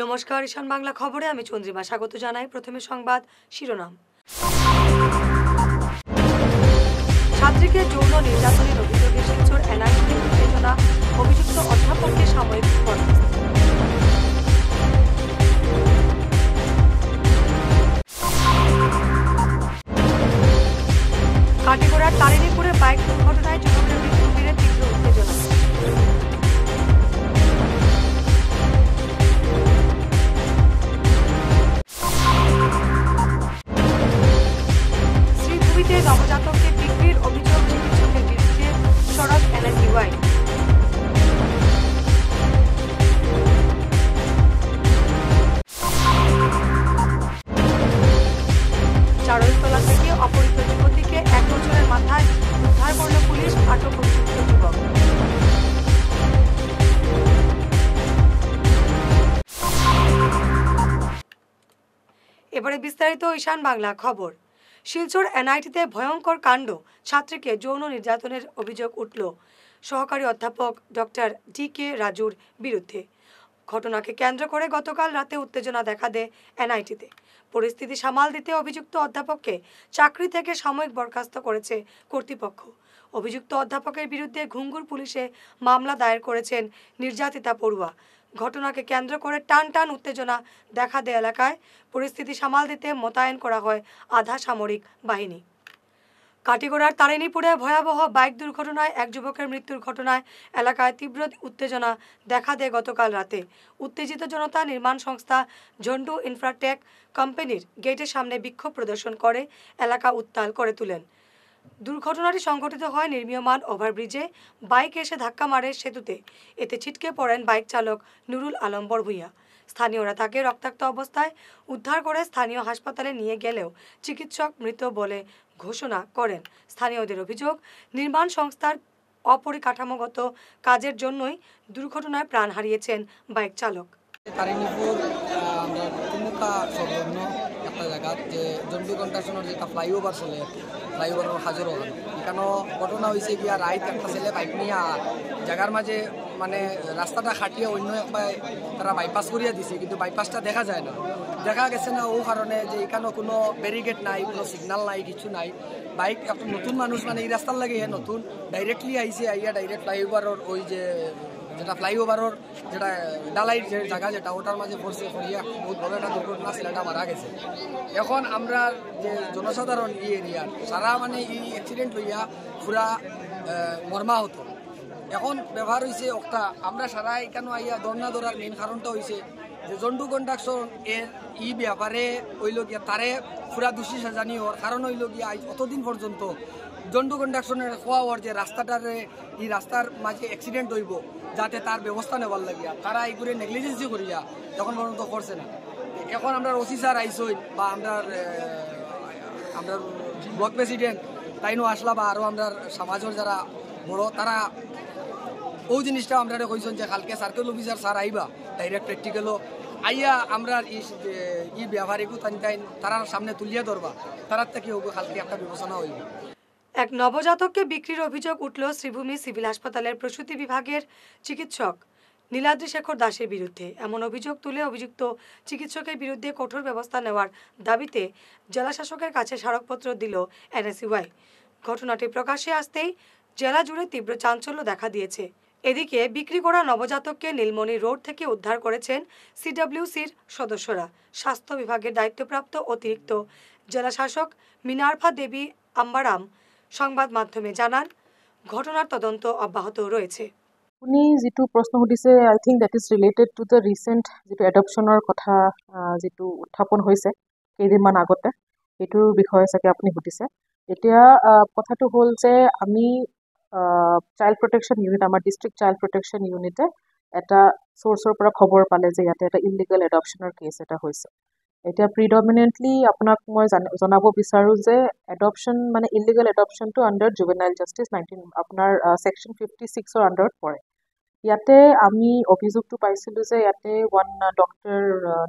নমস্কার, ঈশান বাংলা খবরে আমি চন্দ্রিমা স্বাগত জানাই। প্রথমে সংবাদ শিরোনাম। ছাত্রীকে যৌন নির্যাতনের অভিযোগে শিলচর এনআইটিতে উত্তেজনা, অভিযুক্ত অধ্যাপককে সাময়িক বরখাস্ত। কাটিগড়ার তারিণীপুরে বাইক দুর্ঘটনায় যুবকের মৃত্যু ঘিরে তীব্র উত্তেজনা। শ্রীভূমিতে নবজাতককে বিক্রির অভিযোগ, চিকিৎসকের বিরুদ্ধে সরব এনএসইউআই। চারুলতলা থেকে অপহৃত যুবতীকে 1 বছরের মাথায় উদ্ধার করল পুলিশ, আটক অভিযুক্ত যুবক। এবারে বিস্তারিত ঈশান বাংলা খবর। শিলচর এনআইটিতে ভয়ঙ্কর কাণ্ড, ছাত্রীকে যৌন নির্যাতনের অভিযোগ উঠল সহকারী অধ্যাপক ডক্টর ডি.কে. রাজুর বিরুদ্ধে। ঘটনাকে কেন্দ্র করে গতকাল রাতে উত্তেজনা দেখা দেয় এনআইটিতে। পরিস্থিতি সামাল দিতে অভিযুক্ত অধ্যাপককে চাকরি থেকে সাময়িক বরখাস্ত করেছে কর্তৃপক্ষ। অভিযুক্ত অধ্যাপকের বিরুদ্ধে ঘুঙ্গুর পুলিশে মামলা দায়ের করেছেন নির্যাতিতা পড়ুয়া। ঘটনাকে কেন্দ্র করে টান টান উত্তেজনা দেখা দেয় এলাকায়। পরিস্থিতি সামাল দিতে মোতায়েন করা হয় আধা সামরিক বাহিনী। কাটিগড়ার তারিণীপুরে ভয়াবহ বাইক দুর্ঘটনায় এক যুবকের মৃত্যুর ঘটনায় এলাকায় তীব্র উত্তেজনা দেখা দেয় গতকাল রাতে। উত্তেজিত জনতা নির্মাণ সংস্থা ঝন্ডু ইনফ্রাটেক কোম্পানির গেটের সামনে বিক্ষোভ প্রদর্শন করে এলাকা উত্তাল করে তোলেন। দুর্ঘটনাটি সংঘটিত হয় নির্মীয়মান ওভারব্রিজে। বাইক এসে ধাক্কা মারে সেতুতে। এতে ছিটকে পড়েন বাইক চালক নুরুল আলম বড়ভূইয়া। স্থানীয়রা তাকে রক্তাক্ত অবস্থায় উদ্ধার করে স্থানীয় হাসপাতালে নিয়ে গেলেও চিকিৎসক মৃত বলে ঘোষণা করেন। স্থানীয়দের অভিযোগ, নির্মাণ সংস্থার অপরিকাঠামোগত কাজের জন্যই দুর্ঘটনায় প্রাণ হারিয়েছেন বাইক চালক। তারিণীপুর আমরা তিনটা সর্বর্ণ একটা জায়গা যে জন্ডু কন্ট্রাকশনের যে একটা ফ্লাইওভার চলে, ফ্লাইওভারের হাজারো এখানেও ঘটনা হয়েছে গিয়া রাইত একটা ছেলে বাইক নিয়ে জায়গার মাঝে মানে রাস্তাটা খাটিয়ে অন্য একটা তারা বাইপাস করিয়া দিছে, কিন্তু বাইপাসটা দেখা যায় না, দেখা গেছে না ও কারণে যে এখানেও কোনো ব্যারিকেড নাই, কোনো সিগন্যাল নাই, কিছু নাই। বাইক একটা নতুন মানুষ মানে এই রাস্তার লাগে নতুন ডাইরেক্টলি আইসে, আইয়া ডাইরেক্ট ফ্লাইওভারের ওই যে যেটা ফ্লাইওভারের যেটা ডালাই যে জায়গা যেটা ওটার মাঝে পড়ছে, পড়িয়া বহুত বড় একটা দুর্ঘটনা, ছেলেটা মারা গেছে। এখন আমরা যে জনসাধারণ এই এরিয়ার সারা মানে এই অ্যাক্সিডেন্ট হইয়া পুরা মর্মাহত। এখন ব্যবহার হয়েছে একটা আমরা সারা এখানে আইয়া দর্না ধরার মেইন কারণটা হয়েছে যে জন্ডু কন্ট্রাকশন এর ই ব্যাপারে হইল গিয়া তারে পুরা দোষী সাজানি হওয়ার কারণ হইল গিয়া অতদিন পর্যন্ত জন্ডু কন্ট্রাকশনের হওয়ার যে রাস্তাটারে এই রাস্তার মাঝে অ্যাক্সিডেন্ট হইব যাতে তার ব্যবস্থা নেওয়ার লাগিয়া তারা এই করে নেগলিজেন্সি করিয়া তখন পর্যন্ত করছে না। এখন আমরা ওসি স্যার আইসই বা আমরা ব্লক প্রেসিডেন্ট তাইনও আসলা বা আরও আমরা সমাজের যারা বড় তারা ওই জিনিসটা আমরা কইছেন যে কালকে সার্কেল অফিসার স্যার আইবা ডাইরেক্ট প্র্যাকটিক্যালও আইয়া আমরা ই ব্যবহারিকও তারা সামনে তুলিয়া ধরবা, তারার থেকে কালকে একটা বিবেচনা হইব। এক নবজাতককে বিক্রির অভিযোগ উঠল শ্রীভূমি সিভিল হাসপাতালের প্রসূতি বিভাগের চিকিৎসক নীলাদ্রি শেখর দাসের বিরুদ্ধে। এমন অভিযোগ তুলে অভিযুক্ত চিকিৎসকের বিরুদ্ধে কঠোর ব্যবস্থা নেওয়ার দাবিতে জেলা শাসকের কাছে স্মারকপত্র দিল এনএসইউআই। ঘটনাটি প্রকাশ্যে আসতেই জেলা জুড়ে তীব্র চাঞ্চল্য দেখা দিয়েছে। এদিকে বিক্রি করা নবজাতককে নীলমণি রোড থেকে উদ্ধার করেছেন সিডব্লিউসির সদস্যরা। স্বাস্থ্য বিভাগের দায়িত্বপ্রাপ্ত অতিরিক্ত জেলা শাসক মিনার্ভা দেবী আম্বারাম সংবাদ মাধ্যমে জানান, ঘটনার তদন্ত অব্যাহত রয়েছে। উনি যেটো প্ৰশ্ন সুধিছে, I think that is related to the recent যেটো এডপশ্যনৰ কথা যেটো উত্থাপন হৈছে কেইদিনমান আগতে, এইটোৰ বিষয়ে চাগে আপুনি সুধিছে। এতিয়া কথাটো হ'ল যে আমি চাইল্ড প্ৰটেকশ্যন ইউনিট, আমাৰ ডিষ্ট্ৰিক্ট চাইল্ড প্ৰটেকশ্যন ইউনিটে এটা চ'ৰ্চৰ পৰা খবৰ পালে যে ইয়াতে এটা ইলিগেল এডপশ্যনৰ কেছ এটা হৈছে। এতিয়া প্ৰিডমিনেণ্টলি আপোনাক মই জনাব বিচাৰোঁ যে এডপশ্যন মানে ইলিগেল এডপশ্যনটো আণ্ডাৰ জুভেনাইল জাষ্টিচ 19 আপোনাৰ ছেকশ্যন 56ৰ আণ্ডাৰত পৰে। ইয়াতে আমি অভিযোগটো পাইছিলোঁ যে ইয়াতে one doctor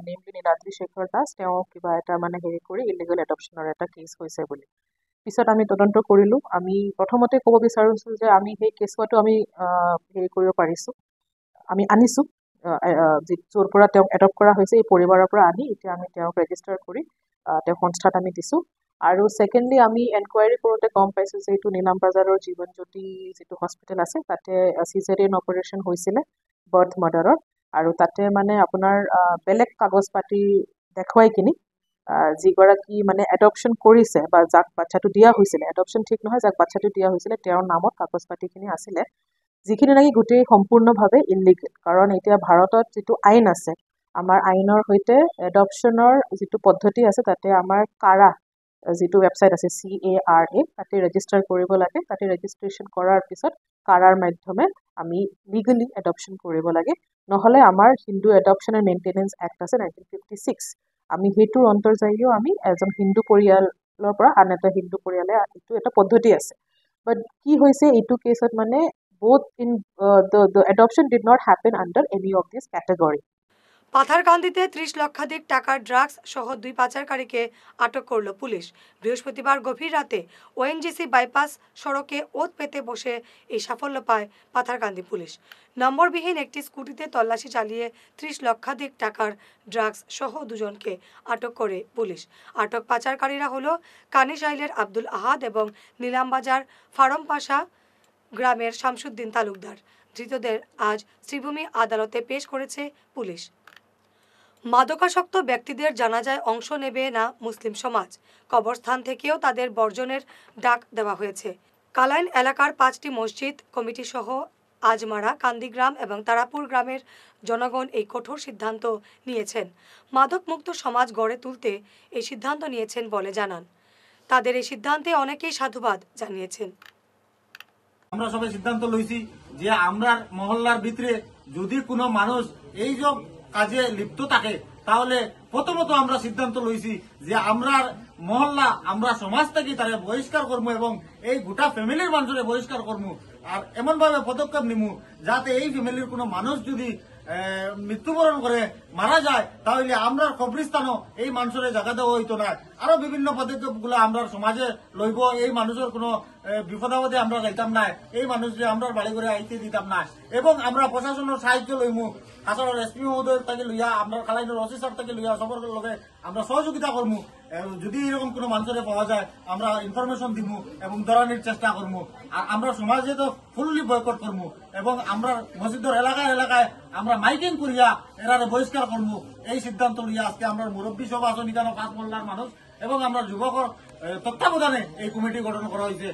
namely Niladri Shekhar Das, তেওঁ কিবা এটা মানে হেৰি কৰি ইলিগেল এডপশ্যনৰ এটা কেছ হৈছে বুলি। পিছত আমি তদন্ত কৰিলোঁ। আমি প্ৰথমতে ক'ব বিচাৰিছোঁ যে আমি সেই কেছুৱাটো আমি হেৰি কৰিব পাৰিছোঁ, আমি আনিছোঁ য'ৰ পৰা তেওঁক এডপ্ট কৰা হৈছে এই পৰিবাৰৰ পৰা আনি এতিয়া আমি তেওঁক ৰেজিষ্টাৰ কৰি তেওঁক সংস্থাত আমি দিছোঁ। আৰু ছেকেণ্ডলি আমি এনকুৱাৰী কৰোঁতে গম পাইছোঁ যে এইটো নীলাম বাজাৰৰ জীৱন জ্যোতি যিটো হস্পিটেল আছে তাতে চিজাৰিয়ান অপাৰেশ্যন হৈছিলে বাৰ্থ মাৰ্ডাৰৰ, আৰু তাতে মানে আপোনাৰ বেলেগ কাগজ পাতি দেখুৱাই কিনি যিগৰাকী মানে এডপশ্যন কৰিছে বা যাক বাচ্ছাটো দিয়া হৈছিলে, এডপশ্যন ঠিক নহয়, যাক বাচ্ছাটো দিয়া হৈছিলে তেওঁৰ নামত কাগজ পাতিখিনি আছিলে, যিখিনি নেকি গোটেই সম্পূৰ্ণভাৱে ইলিগেল। কাৰণ এতিয়া ভাৰতত যিটো আইন আছে, আমাৰ আইনৰ সৈতে এডপশ্যনৰ যিটো পদ্ধতি আছে তাতে আমাৰ কাৰা যিটো ৱেবছাইট আছে CARA, তাতে ৰেজিষ্টাৰ কৰিব লাগে। তাতে ৰেজিষ্ট্ৰেশ্যন কৰাৰ পিছত কাৰাৰ মাধ্যমে আমি লিগেলি এডপশ্যন কৰিব লাগে, নহ'লে আমাৰ Hindu adoption and maintenance act আছে 1956, আমি সেইটোৰ অন্তৰ্জায়ীও আমি এজন হিন্দু পৰিয়ালৰ পৰা আন এটা হিন্দু পৰিয়ালে এইটো এটা পদ্ধতি আছে। বাট কি হৈছে এইটো কেছত মানে both in the adoption did not happen under any of this category. পাথারকান্দিতে 30 লক্ষাধিক টাকার ড্রাগস সহ 2 পাচারকারীকে আটক করল পুলিশ। বৃহস্পতিবার গভীর রাতে ONGC বাইপাস সড়কে ওত পেতে বসে এই সাফল্য পায় পাথারকান্দি পুলিশ। নম্বরবিহীন একটি স্কুটিতে তল্লাশি চালিয়ে 30 লক্ষাধিক টাকার ড্রাগস সহ 2 জনকে আটক করে পুলিশ। আটক পাচারকারীরা হলো কানিশাইলের আব্দুল আহাদ এবং নীলামবাজার ফারমপাশা গ্রামের শামসুদ্দিন তালুকদার। ধৃতদের আজ শ্রীভূমি আদালতে পেশ করেছে পুলিশ। মাদকাসক্ত ব্যক্তিদের জানাজায় অংশ নেবে না মুসলিম সমাজ, কবরস্থান থেকেও তাদের বর্জনের ডাক দেওয়া হয়েছে। কালাইন এলাকার 5টি মসজিদ কমিটি সহ আজমারা, কান্দিগ্রাম এবং তারাপুর গ্রামের জনগণ এই কঠোর সিদ্ধান্ত নিয়েছেন। মাদকমুক্ত সমাজ গড়ে তুলতে এই সিদ্ধান্ত নিয়েছেন বলে জানান। তাদের এই সিদ্ধান্তে অনেকেই সাধুবাদ জানিয়েছেন। আমরা সবাই সিদ্ধান্ত লইছি যে আমরা মহল্লার ভিতরে যদি কোনো মানুষ এই সব কাজে লিপ্ত থাকে তাহলে প্রথমত আমরা সিদ্ধান্ত লইছি যে আমরা মহল্লা আমরা সমাজ থেকে তারা বহিষ্কার করবো এবং এই গোটা ফ্যামিলির মানুষের বহিষ্কার করবো। আর এমন ভাবে পদক্ষেপ নিমু যাতে এই ফ্যামিলির কোনো মানুষ যদি মৃত্যুবরণ করে মারা যায় তাহলে আমরা কবরস্থানও এই মানুষের জায়গা দেওয়া হইতো না। আরো বিভিন্ন পদক্ষেপ গুলো আমরা সমাজে লইব, এই মানুষের কোনো বিপদাবদে আমরা যাইতাম না, এই মানুষকে আমরা বাড়ি করে আইতে দিতাম না এবং আমরা প্রশাসনের সাহায্য লইমু। কাছাড়ের এসপি মহোদয় থেকে লইয়া আমরা কালাইনের ওসি স্যার থেকে লইয়া সবার লগে আমরা সহযোগিতা করবো। যদি এরকম কোনো মানুষের পাওয়া যায় আমরা ইনফরমেশন দিব এবং ধরানোর চেষ্টা করবো। আর আমরা সমাজে তো ফুললি বয়কট করবো এবং আমরা মসজিদের এলাকায় এলাকায় আমরা মাইকিং করিয়া এরারে বহিষ্কার করবো। এই সিদ্ধান্ত লইয়া আজকে আমরা মুরব্বী সভা আসনি কেন 5 মহল্লার মানুষ এবং আমরা যুবকর তত্ত্বাবধানে এই কমিটি গঠন করা হয়েছে।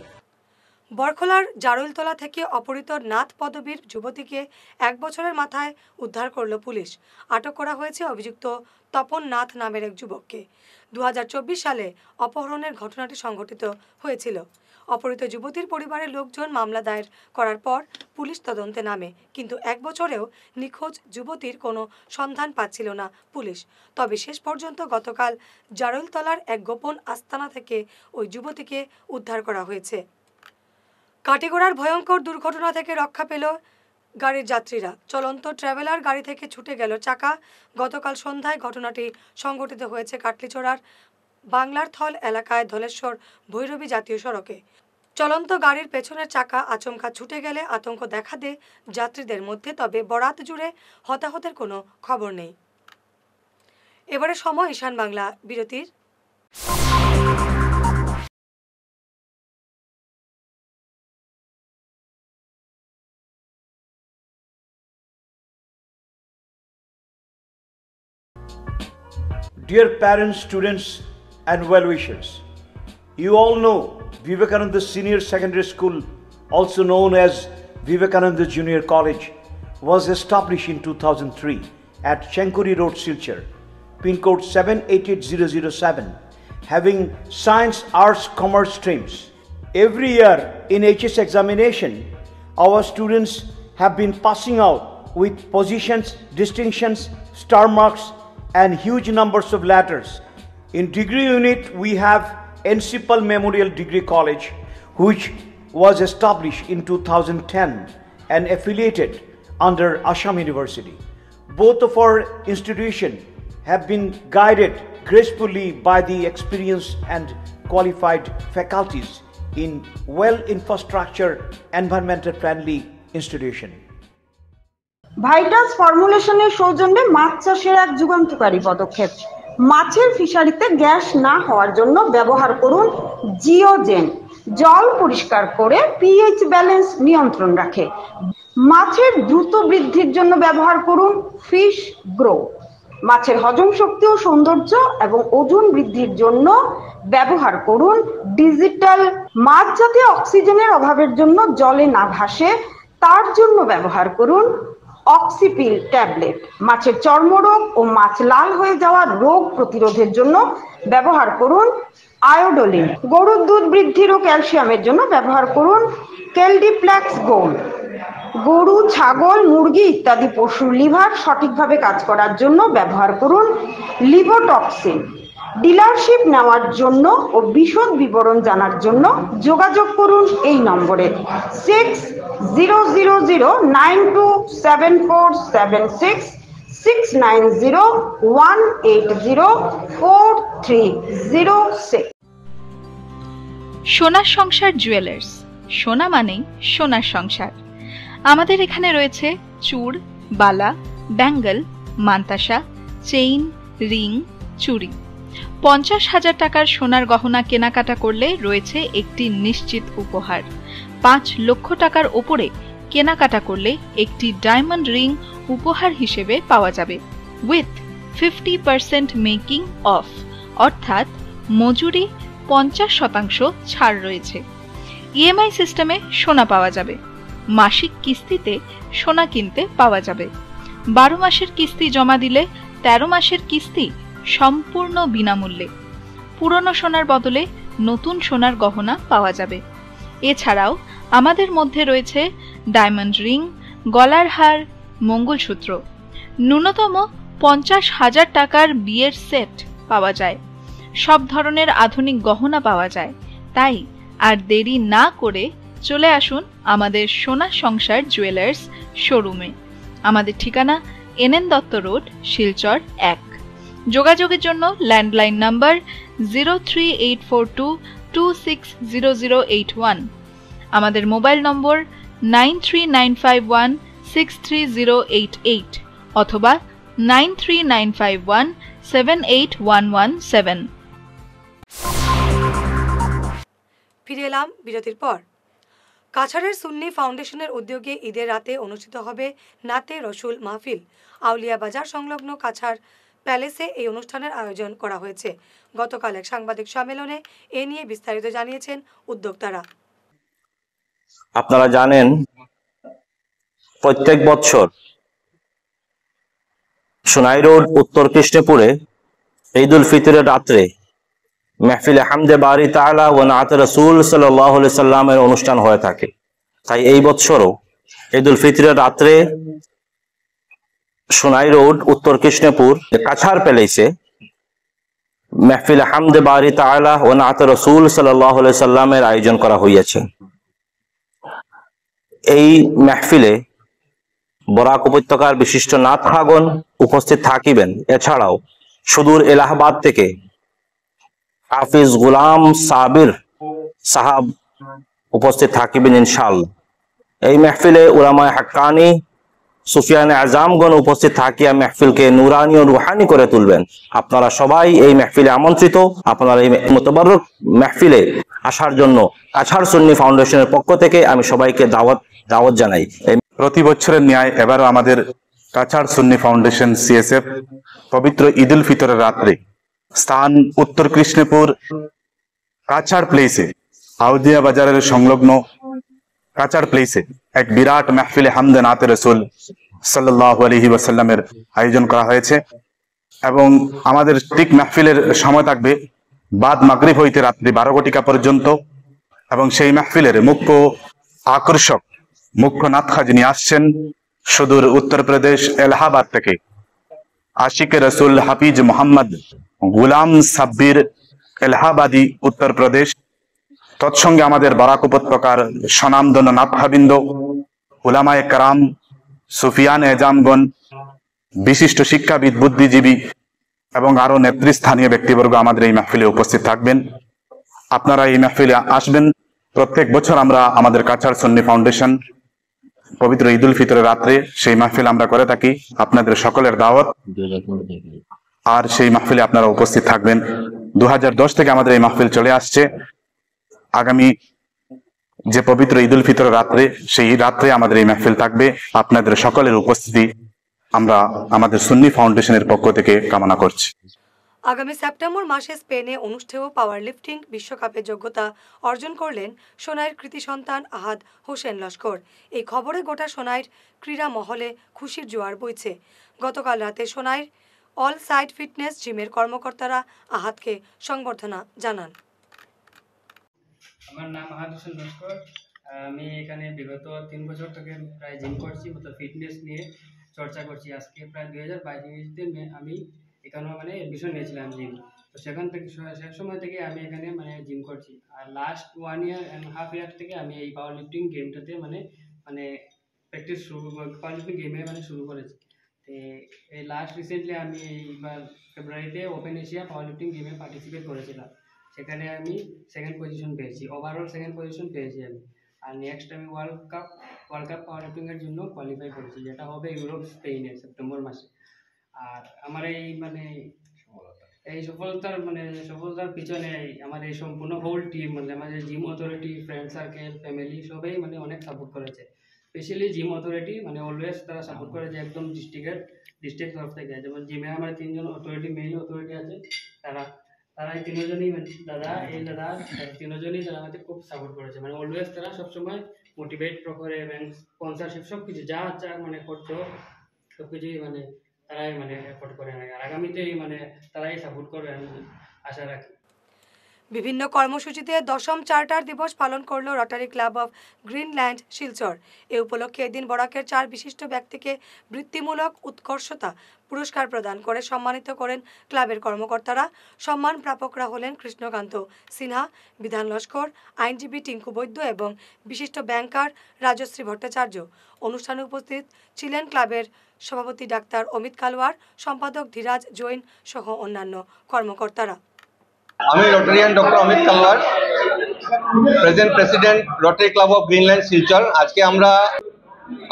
বরখলার জারুলতলা থেকে অপহৃত নাথ পদবীর যুবতীকে 1 বছরের মাথায় উদ্ধার করল পুলিশ। আটক করা হয়েছে অভিযুক্ত তপন নাথ নামের এক যুবককে। 2024 সালে অপহরণের ঘটনাটি সংঘটিত হয়েছিল। অপহৃত যুবতীর পরিবারের লোকজন মামলা দায়ের করার পর পুলিশ তদন্তে নামে, কিন্তু 1 বছরেও নিখোঁজ যুবতীর কোনো সন্ধান পাচ্ছিল না পুলিশ। তবে শেষ পর্যন্ত গতকাল জারুলতলার এক গোপন আস্তানা থেকে ওই যুবতীকে উদ্ধার করা হয়েছে। কাটিগড়ার ভয়ঙ্কর দুর্ঘটনা থেকে রক্ষা পেল গাড়ির যাত্রীরা। চলন্ত ট্রাভেলার গাড়ি থেকে ছুটে গেল চাকা। গতকাল সন্ধ্যায় ঘটনাটি সংঘটিত হয়েছে কাটলিচড়ার বাংলার থল এলাকায় ধলেশ্বর ভৈরবী জাতীয় সড়কে। চলন্ত গাড়ির পেছনের চাকা আচমকা ছুটে গেলে আতঙ্ক দেখা দেয় যাত্রীদের মধ্যে, তবে বরাত জুড়ে হতাহতের কোনো খবর নেই। এবারে সময় ঈশান বাংলা বিরতির। Dear parents, students and well-wishers, you all know Vivekananda Senior Secondary School, also known as Vivekananda Junior College, was established in 2003 at Chenkuri Road, Silchar, pin code 788007, having science, arts, commerce streams. Every year in HS examination, our students have been passing out with positions, distinctions, star marks, and huge numbers of letters. In degree unit, we have Encipal Memorial Degree College, which was established in 2010 and affiliated under Assam University. Both of our institutions have been guided gracefully by the experienced and qualified faculties in well infrastructure, environmental friendly institution. Vital ফর্মুলেশনের সৌজন্যে মাছ চাষের এক যুগান্তকারী পদক্ষেপ। মাছের ফিশারিতে gas না হওয়ার জন্য ব্যবহার করুন জিওজেন। জল পরিষ্কার করে পিএইচ ব্যালেন্স নিয়ন্ত্রণ রাখে। মাছের দ্রুত বৃদ্ধির জন্য ব্যবহার করুন ফিশ গ্রো। মাছের হজম শক্তি ও সৌন্দর্য এবং ওজন বৃদ্ধির জন্য ব্যবহার করুন ডিজিটাল। মাছ যাতে অক্সিজেনের অভাবের জন্য জলে না ভাসে তার জন্য ব্যবহার করুন অক্সিপিল ট্যাবলেট। মাছের চর্মরোগ ও মাছ লাল হয়ে যাওয়ার রোগ প্রতিরোধের জন্য ব্যবহার করুন আয়োডোলিন। গরুর দুধ বৃদ্ধির ও ক্যালসিয়ামের জন্য ব্যবহার করুন কেলডিপ্লেক্স গোল্ড। গরু, ছাগল, মুরগি ইত্যাদি পশুর লিভার সঠিকভাবে কাজ করার জন্য ব্যবহার করুন লিভোটক্সিন। ডিলারশিপ নেওয়ার জন্য ও বিশদ বিবরণ জানার জন্য যোগাযোগ করুন এই নম্বরে 6000927476 69018043006। সোনার সংসার জুয়েলার্স, সোনা মানেই সোনার সংসার। আমাদের এখানে রয়েছে চূড়, বালা, ব্যাঙ্গল, মান্তাসা, চেইন, রিং, চুড়ি। 50,000 টাকার সোনার গহনা কেনাকাটা করলে রয়েছে একটি নিশ্চিত উপহার। 5 লক্ষ টাকার ওপরে কেনাকাটা করলে একটি ডায়মন্ড রিং উপহার হিসেবে পাওয়া যাবে উইথ 50% মেকিং অফ, অর্থাৎ মজুরি 50% ছাড় রয়েছে। ইএমআই সিস্টেমে সোনা পাওয়া যাবে। মাসিক কিস্তিতে সোনা কিনতে পাওয়া যাবে। 12 মাসের কিস্তি জমা দিলে 13 মাসের কিস্তি সম্পূর্ণ বিনামূল্যে। পুরনো সোনার বদলে নতুন সোনার গহনা পাওয়া যাবে। এছাড়াও আমাদের মধ্যে রয়েছে ডায়মন্ড রিং, গলার হার, মঙ্গলসূত্র। ন্যূনতম 50,000 টাকার বিয়ের সেট পাওয়া যায়। সব ধরনের আধুনিক গহনা পাওয়া যায়। তাই আর দেরি না করে চলে আসুন আমাদের সোনা সংসার জুয়েলার্স শোরুমে। আমাদের ঠিকানা NN দত্ত রোড, শিলচর 1। যোগাযোগের জন্য ল্যান্ডলাইন নাম্বার 03842260081, আমাদের মোবাইল নম্বর 9395163088 অথবা 9395178117। ফিরে এলাম বিরতির পর। কাছাড়ের সুন্নি ফাউন্ডেশনের উদ্যোগে ঈদের রাতে অনুষ্ঠিত হবে নাতে রসুল মাহফিল। আউলিয়া বাজার সংলগ্ন কাছাড় প্যালেসে এই অনুষ্ঠানের আয়োজন করা হয়েছে। গতকাল এক সাংবাদিক সম্মেলনে এ নিয়ে বিস্তারিত জানিয়েছেন উদ্যোক্তারা। আপনারা জানেন প্রত্যেক বছর সোনাই রোড উত্তর কৃষ্ণপুরে ঈদ উল ফিতরের রাত্রে মাহফিলে হামদে বারি তাআলা ওয়া নাত রাসূল সাল্লাল্লাহু আলাইহি সাল্লামের অনুষ্ঠান হয়ে থাকে। তাই এই বছরও ঈদ উল ফিতরের রাত্রে সোনাই রোড উত্তর কৃষ্ণপুর কাছাড় প্যালেসে মাহফিলে হামদে বারি তাআলা ওয়া নাত রাসূল সাল্লাল্লাহু আলাইহি সাল্লামের আয়োজন করা হয়েছে। এই মাহফিলে বরাক উপত্যকার বিশিষ্ট নাতখাগণ উপস্থিত থাকিবেন। এছাড়াও সুদূর এলাহাবাদ থেকে হাফিজ গুলাম সাবির সাহাব উপস্থিত থাকিবেন ইনশাআল্লাহ। এই মাহফিলে উলামায়ে হাক্কানি, সুফিয়ানে আজমগণ উপস্থিত থাকিয়া মাহফিলকে নুরানি ও রুহানি করে তুলবেন। আপনারা সবাই এই মাহফিলে আমন্ত্রিত। আপনারা এই মুতাবাররক মাহফিলে আসার জন্য কাছাড় সুন্নি ফাউন্ডেশনের পক্ষ থেকে আমি সবাইকে দাওয়াত জানাই। প্রতি বছরের ন্যায় এবারও আমাদের কাছাড় সুন্নি ফাউন্ডেশন CSF পবিত্র ঈদ উল ফিতরের রাত্রে স্থান উত্তর কৃষ্ণপুর কাছাড় প্লেসে, আউলিয়া বাজারের সংলগ্ন কাছাড় প্লেসে এক বিরাট মাহফিলে হামদে নাতে রাসূল সাল্লাল্লাহু আলাইহি ওয়াসাল্লামের আয়োজন করা হয়েছে এবং আমাদের ঠিক মাহফিলের সময় থাকবে বাদ মাগরিব হইতে রাত্রি 12 ঘটিকা পর্যন্ত। এবং সেই মাহফিলের মুখ্য আকর্ষক, মুখ্য নাতখা যিনি আসছেন সুদূর উত্তরপ্রদেশ এলাহাবাদ থেকে, আশিকে রসুল হাফিজ মোহাম্মদ গুলাম সাব্বির এলাহাবাদী উত্তরপ্রদেশ। তৎসঙ্গে আমাদের বরাক উপত্যকার স্বনামধন্য নাতখাবৃন্দ, উলামায়ে কেরাম, সুফিয়ান এজামগণ, বিশিষ্ট শিক্ষাবিদ, বুদ্ধিজীবী এবং আরো নেতৃস্থানীয় ব্যক্তিবর্গ আমাদের এই মাহফিলে উপস্থিত থাকবেন। আপনারা এই মাহফিলে আসবেন। প্রত্যেক বছর আমরা আমাদের কাছাড় সুন্নি ফাউন্ডেশন পবিত্র ঈদ উল ফিতরের রাত্রে সেই মাহফিল আমরা করে থাকি। আপনাদের সকলের দাওয়াত, আর সেই মাহফিলে আপনারা উপস্থিত থাকবেন। 2010 থেকে আমাদের এই মাহফিল চলে আসছে। আগামী যে পবিত্র ঈদ উল ফিতরের রাত্রে, সেই রাত্রে আমাদের এই মাহফিল থাকবে। আপনাদের সকলের উপস্থিতি আমরা আমাদের সুন্নি ফাউন্ডেশনের পক্ষ থেকে কামনা করছি। আগামী সেপ্টেম্বর মাসে স্পেনে অনুষ্ঠেয় পাওয়ার লিফটিং বিশ্বকাপে যোগ্যতা অর্জন করলেন সোনাইয়ের কৃতি সন্তান আহাদ হোসেন লস্কর। এই খবরে গোটা সোনাইয়ের ক্রীড়া মহলে খুশির জোয়ার বইছে। গতকাল রাতে সোনাইয়ের অল সাইড ফিটনেস জিমের কর্মকর্তারা আহাদকে সংবর্ধনা জানান। আমার নাম আহাদ হোসেন লস্কর। আমি এখানে বিগত 3 বছর থেকে প্রায় জিম করছি, ফিটনেস নিয়ে চর্চা করছি। আজকে প্রায় 2022-তে আমি এখানে এডমিশন নিয়েছিলাম জিম। তো সেখান থেকে সে সময় থেকে আমি এখানে জিম করছি। আর লাস্ট 1.5 ইয়ার থেকে আমি এই পাওয়ার লিফটিং গেমটাতে প্র্যাকটিস পাওয়ার লিফটিং গেমে শুরু করেছি। তো এই লাস্ট রিসেন্টলি আমি এইবার ফেব্রুয়ারিতে ওপেন এশিয়া পাওয়ার লিফটিং গেমে পার্টিসিপেট করেছিলাম। সেখানে আমি সেকেন্ড পজিশন পেয়েছি, ওভারঅল সেকেন্ড পজিশন পেয়েছি আমি। আর নেক্সট আমি ওয়ার্ল্ড কাপ পাওয়ার লিফটিংয়ের জন্য কোয়ালিফাই করেছি, যেটা হবে ইউরোপ স্পেনে সেপ্টেম্বর মাসে। আর আমার এই সফলতার পিছনে আমার এই সম্পূর্ণ হোল টিম, আমাদের gym authority, friend circle, family সবাই অনেক সাপোর্ট করেছে। স্পেশালি জিম অথরিটি অলওয়েজ তারা সাপোর্ট করেছে একদম ডিস্ট্রিক্ট তরফ থেকে। যেমন জিমে আমার 3 জন মেইন অথরিটি আছে, তারা এই 3 জনই দাদা 3 জনই তারা আমাকে খুব সাপোর্ট করেছে। অলওয়েজ তারা সবসময় মোটিভেট করে এবং স্পন্সরশিপ সব কিছু যা করছো সব কিছুই তারাই এফোর্ট করে। আর আগামীতে তারাই সাপোর্ট করবে আমি আশা রাখি। বিভিন্ন কর্মসূচিতে 10ম চার্টার দিবস পালন করল rotary club of Greenland Silchar. এ উপলক্ষে এদিন বরাকের 4 বিশিষ্ট ব্যক্তিকে বৃত্তিমূলক উৎকর্ষতা পুরস্কার প্রদান করে সম্মানিত করেন ক্লাবের কর্মকর্তারা। সম্মান প্রাপকরা হলেন কৃষ্ণকান্ত সিনহা, বিধান লস্কর, আইনজীবী টিঙ্কু বৈদ্য এবং বিশিষ্ট ব্যাংকার রাজশ্রী ভট্টাচার্য। অনুষ্ঠানে উপস্থিত ছিলেন ক্লাবের সভাপতি ডাক্তার অমিত কালওয়ার, সম্পাদক ধীরাজ জৈন সহ অন্যান্য কর্মকর্তারা। আমি Rotarian doctor Amit Kalwar, present president rotary club of Greenland Silchar. আজকে আমরা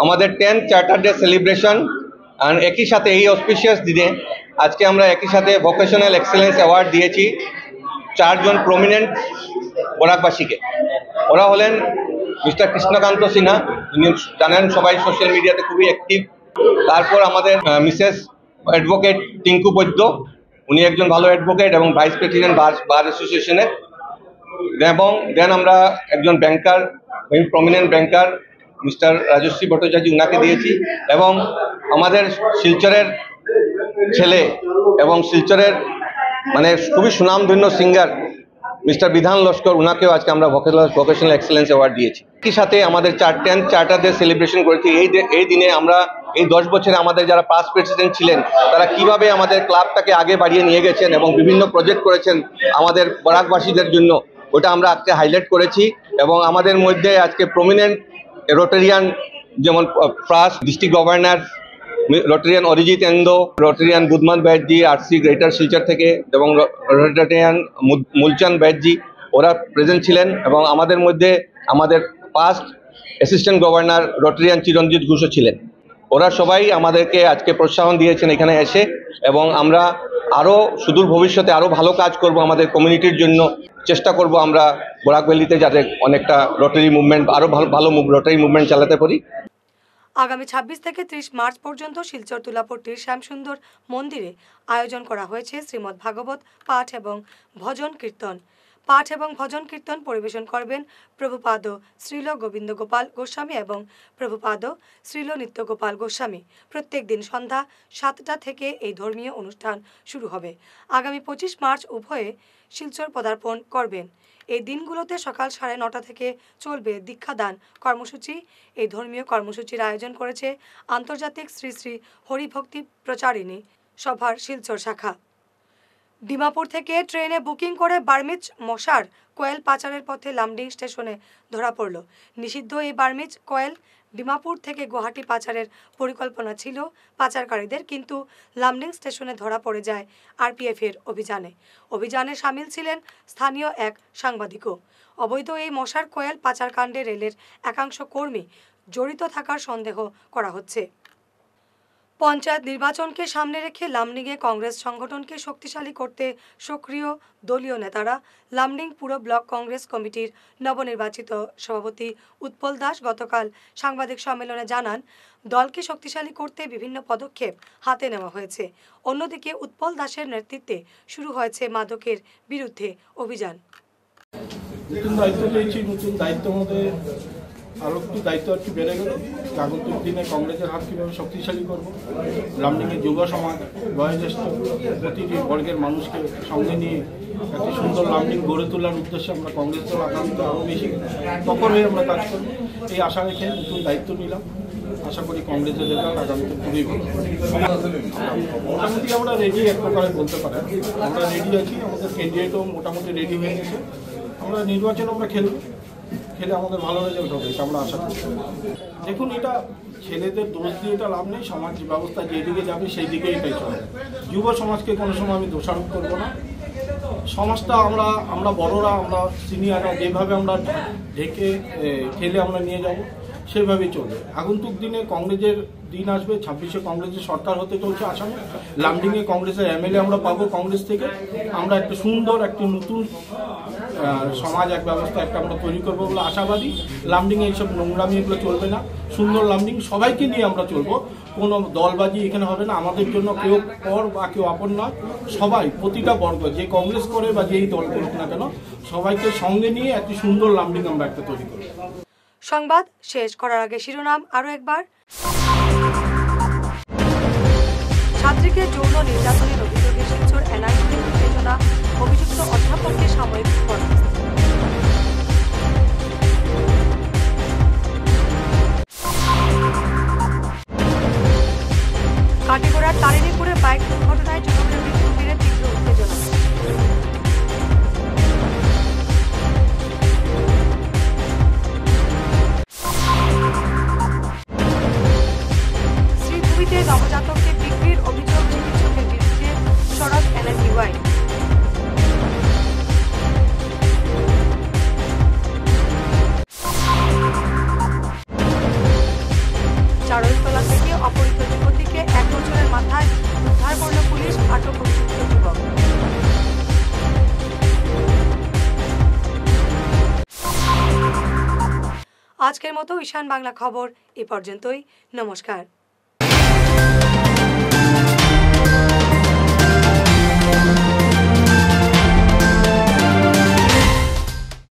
আমাদের 10th চার্টার ডে সেলিব্রেশন, আর একই সাথে এই অসপিশিয়াস দিনে আজকে আমরা একই সাথে ভোকেশনাল এক্সেলেন্স অ্যাওয়ার্ড দিয়েছি 4 জন প্রমিনেন্ট বরাকবাসীকে। ওরা হলেন মিস্টার কৃষ্ণকান্ত সিনহা, যিনি জানেন সবাই সোশ্যাল মিডিয়াতে খুবই অ্যাক্টিভ। তারপর আমাদের মিসেস অ্যাডভোকেট টিঙ্কু বৈদ্য, উনি একজন ভালো অ্যাডভোকেট এবং ভাইস প্রেসিডেন্ট বার অ্যাসোসিয়েশনের। এবং দেন আমরা একজন ব্যাংকার, প্রমিনেন্ট ব্যাংকার মিস্টার রাজশ্রী ভট্টাচার্য, উনাকে দিয়েছি। এবং আমাদের শিলচরের ছেলে এবং শিলচরের খুবই সুনামধন্য সিঙ্গার মিস্টার বিধান লস্কর, উনাকেও আজকে আমরা ভোকেশনাল এক্সেলেন্স অ্যাওয়ার্ড দিয়েছি। একই সাথে আমাদের 10th চার্টার ডে সেলিব্রেশন করেছি। এই দিনে আমরা এই 10 বছরে আমাদের যারা পাস্ট প্রেসিডেন্ট ছিলেন তারা কিভাবে আমাদের ক্লাবটাকে আগে বাড়িয়ে নিয়ে গেছেন এবং বিভিন্ন প্রজেক্ট করেছেন আমাদের বরাকবাসীদের জন্য, ওটা আমরা আজকে হাইলাইট করেছি। এবং আমাদের মধ্যে আজকে প্রমিনেন্ট রোটারিয়ান, যেমন first district governor Rotarian Arijit Endo, Rotarian Budhman ব্যাটজি আরসি গ্রেটার শিলচর থেকে, এবং রোটারিয়ান মুলচান ব্যাটজি, ওরা প্রেজেন্ট ছিলেন। এবং আমাদের মধ্যে আমাদের পাস্ট অ্যাসিস্ট্যান্ট গভর্নর রোটারিয়ান চিরঞ্জিত ঘোষও ছিলেন। ওরা সবাই আমাদেরকে আজকে প্রোৎসাহন দিয়েছেন এখানে এসে। এবং আমরা আরও সুদূর ভবিষ্যতে আরও ভালো কাজ করব, আমাদের কমিউনিটির জন্য চেষ্টা করব আমরা বরাক ভ্যালিতে যাতে অনেকটা রোটারি মুভমেন্ট, আরও ভালো রোটারি মুভমেন্ট চালাতে পারি। আগামী 26 থেকে 30 মার্চ পর্যন্ত শিলচর তুলাপট্টির শ্যামসুন্দর মন্দিরে আয়োজন করা হয়েছে শ্রীমদ্ ভাগবত পাঠ এবং ভজন কীর্তন পরিবেশন করবেন প্রভুপাদ শ্রীল গোবিন্দ গোপাল গোস্বামী এবং প্রভুপাদ শ্রীল নিত্য গোপাল গোস্বামী। প্রত্যেক দিন সন্ধ্যা 7টা থেকে এই ধর্মীয় অনুষ্ঠান শুরু হবে। আগামী 25 মার্চ উভয়ে শিলচর পদার্পণ করবেন। এই দিনগুলোতে সকাল 9:30 থেকে চলবে দীক্ষাদান কর্মসূচি। এই ধর্মীয় কর্মসূচির আয়োজন করেছে আন্তর্জাতিক শ্রী শ্রী হরিভক্তি প্রচারিণী সভার শিলচর শাখা। ডিমাপুর থেকে ট্রেনে বুকিং করে বার্মিজ মশার কোয়েল পাচারের পথে লামডিং স্টেশনে ধরা পড়ল। নিষিদ্ধ এই বার্মিজ কোয়েল ডিমাপুর থেকে গুয়াহাটি পাচারের পরিকল্পনা ছিল পাচারকারীদের, কিন্তু লামডিং স্টেশনে ধরা পড়ে যায় আরপিএফের অভিযানে সামিল ছিলেন স্থানীয় এক সাংবাদিকও। অবৈধ এই মশার কয়েল পাচারকাণ্ডে রেলের একাংশ কর্মী জড়িত থাকার সন্দেহ করা হচ্ছে। পঞ্চায়েত নির্বাচনকে সামনে রেখে লামডিংয়ে কংগ্রেস সংগঠনকে শক্তিশালী করতে সক্রিয় দলীয় নেতারা লামডিং পুর ব্লক কংগ্রেস কমিটির নবনির্বাচিত সভাপতি উৎপল দাস গতকাল সাংবাদিক সম্মেলনে জানান, দলকে শক্তিশালী করতে বিভিন্ন পদক্ষেপ হাতে নেওয়া হয়েছে। অন্যদিকে উৎপল দাসের নেতৃত্বে শুরু হয়েছে মাদকের বিরুদ্ধে অভিযান। নতুন দায়িত্ব পেয়েছি, নতুন দায়িত্ব মধ্যে আরও একটু দায়িত্ব একটু বেড়ে গেল। আগন্তুক দিনে কংগ্রেসের হাত কীভাবে শক্তিশালী করবো, লামডিংয়ের যুব সমাজ বয়োজ্যেষ্ঠ প্রতিটি বর্গের মানুষকে সঙ্গে নিয়ে একটি সুন্দর লামডিং গড়ে তোলার উদ্দেশ্যে আমরা কংগ্রেস দল আগামীতে আরও বেশি তৎপর হয়ে আমরা কাজ করব, এই আশা রেখে নতুন দায়িত্ব নিলাম। আশা করি কংগ্রেসের রেজাল্ট আগামীতে খুবই ভালো। মোটামুটি আমরা রেডি, এক প্রকারে বলতে পারেন আমরা রেডি আছি। আমাদের ক্যান্ডিডেটও মোটামুটি রেডি হয়ে গেছে। আমরা নির্বাচন আমরা খেলে আমাদের ভালো রেজাল্ট হবে, এটা আমরা আশা করি। দেখুন, এটা ছেলেদের দোষ দিয়ে এটা লাভ নেই। সমাজ ব্যবস্থা যেদিকে যাবে সেই দিকে এটাই চলে। যুব সমাজকে কোনো সময় আমি দোষারোপ করবো না। সমাজটা আমরা বড়রা, আমরা সিনিয়ররা যেভাবে আমরা ঢেকে খেলে আমরা নিয়ে যাব সেভাবেই চলবে। আগন্তুক দিনে কংগ্রেসের দিন আসবে। 26শে কংগ্রেসের সরকার হতে চলছে আসামে। লামডিংয়ে কংগ্রেসের এমএলএ আমরা পাবো কংগ্রেস থেকে। আমরা একটা সুন্দর একটি নতুন সমাজ এক ব্যবস্থা একটা আমরা তৈরি করবো বলে আশাবাদী। লামডিংয়ে এইসব নোংরামি এগুলো চলবে না। সুন্দর লামডিং সবাইকে নিয়ে আমরা চলবো। কোনো দলবাজি এখানে হবে না। আমাদের জন্য কেউ পর বা কেউ আপন নয়। সবাই, প্রতিটা বর্গ, যে কংগ্রেস করে বা যেই দল করুক না কেন, সবাইকে সঙ্গে নিয়ে একটি সুন্দর লামডিং আমরা একটা তৈরি করবো। সংবাদ শেষ করার আগে শিরোনাম আরো একবার। ছাত্রীকে যৌন নির্যাতনের অভিযোগে শিলচর এনআইটিতে উত্তেজনা, অভিযুক্ত অধ্যাপককে সাময়িক বরখাস্ত। কাটিগড়ার তারিণীপুরে বাইক দুর্ঘটনায় যুবকের মৃত্যু ঘিরে তীব্র উত্তেজনা। শ্রীভূমিতে নবজাতককে বিক্রির অভিযোগ চিকিৎসকের বিরুদ্ধে সরব এনএসইউআই। চারুলতলা থেকে অপহৃত যুবতীকে 1 বছরের মাথায় উদ্ধার করল পুলিশ, আটক অভিযুক্ত যুবক। আজকের মতো ঈশান বাংলা খবর এ পর্যন্তই। নমস্কার।